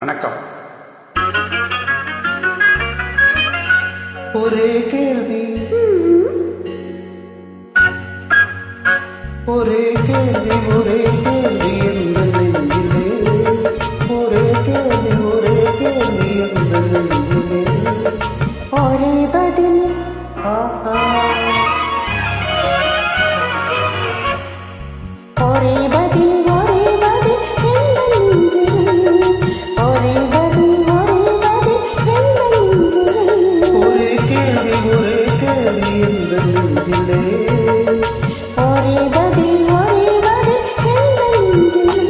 வணக்கம். ஒரே கேள்வி ஒரே கேள்வி ஒரே கேள்வி என்ற நெஞ்சிலே, ஒரே கேள்வி ஒரே கேள்வி என்ற நெஞ்சிலே, ஒரே பதில் ஆஹா, ஒரே பதில் ஒரே பதில் எந்த நெஞ்சிலே, ஒரே பதில் எந்த நெஞ்சிலே, ஒரே கேள்வி என்ற நெஞ்சிலே, ஒரே பதில் எந்த நெஞ்சிலே.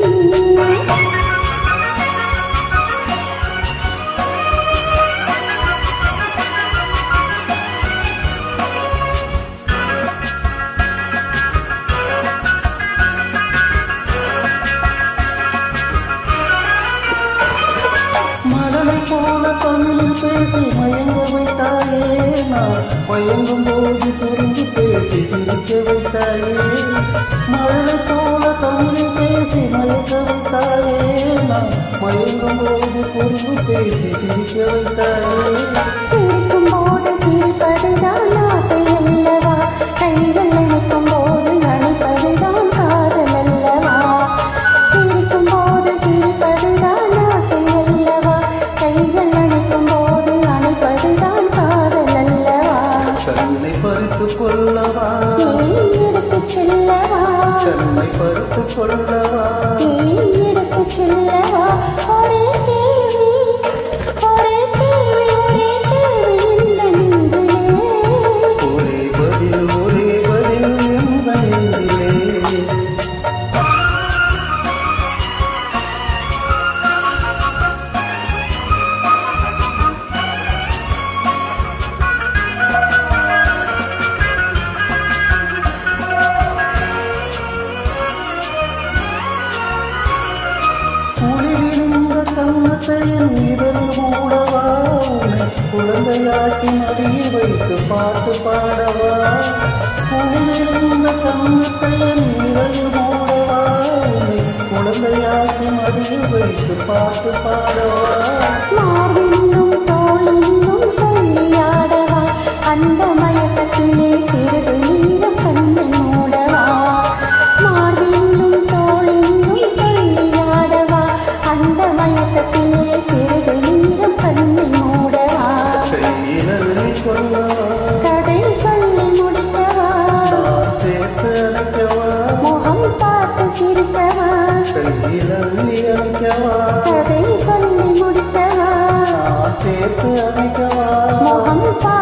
மழலை போல தமிழில் பேசி மயங்க வைத்தாயே, நான் மயங்கும் போது புரிந்து பேசி சிரிக்க வைத்தாயே. மழலை போல தமிழில் பேசி மயங்க வைத்தாயே, நான் மயங்கும் போது புரிந்து பேசி சிரிக்க வைத்தாயே. சிரிக்கும் போது சிரிப்பதுதான் ஆசை அல்லவா, கைகள் நினைக்கும் போது நினைப்பதுதான் காதல் அல்லவா. சிரிக்கும் போது சிரிப்பதுதான் ஆசை அல்லவா, கைகள் நினைக்கும் போது நினைப்பதுதான் காதல் அல்லவா. தன்னை பறித்துக் கொள்ளவா, நீ எடுத்துச் செல்லவா, தன்னை பறித்துக் கொள்ளவா, நீ எடுத்துச் செல்லவா. ஒரே கேள்வி ஒரே கேள்வி இந்த நெஞ்சிலே, ஒரே பதில் எந்த நெஞ்சிலே. குளிரிருந்த தங்கத்தை என் இதழில் மூடவா, உன்னை குழந்தையாக்கி மடியில் வைத்து பாட்டு பாடவா. குளிரிருந்த தங்கத்தை என் இதழில் மூடவா, உன்னை குழந்தையாக்கி மடியில் வைத்து பாட்டு பாடவா. மார்பினிலும் தோளினிலும் துள்ளியாடவா, அந்த மயக்கத்திலே சிறிது நேரம் கண்ணை மூடவா. மார்பினிலும் தோளினிலும் துள்ளியாடவா, அந்த மயக்கத்திலே சிறிது நேரம் கண்ணை மூடவா. கையில் அள்ளி கொள்ளவா, கதை சொல்லி முடிக்கவா, நான் சேர்த்து அணைக்கவா, முகம் பார்த்து சிரிக்கவா. கையில் அள்ளி அணைக்கவா, கதை சொல்லி முடிக்கவா, நான் சேர்த்து அணைக்கவா, முகம் பார்த்து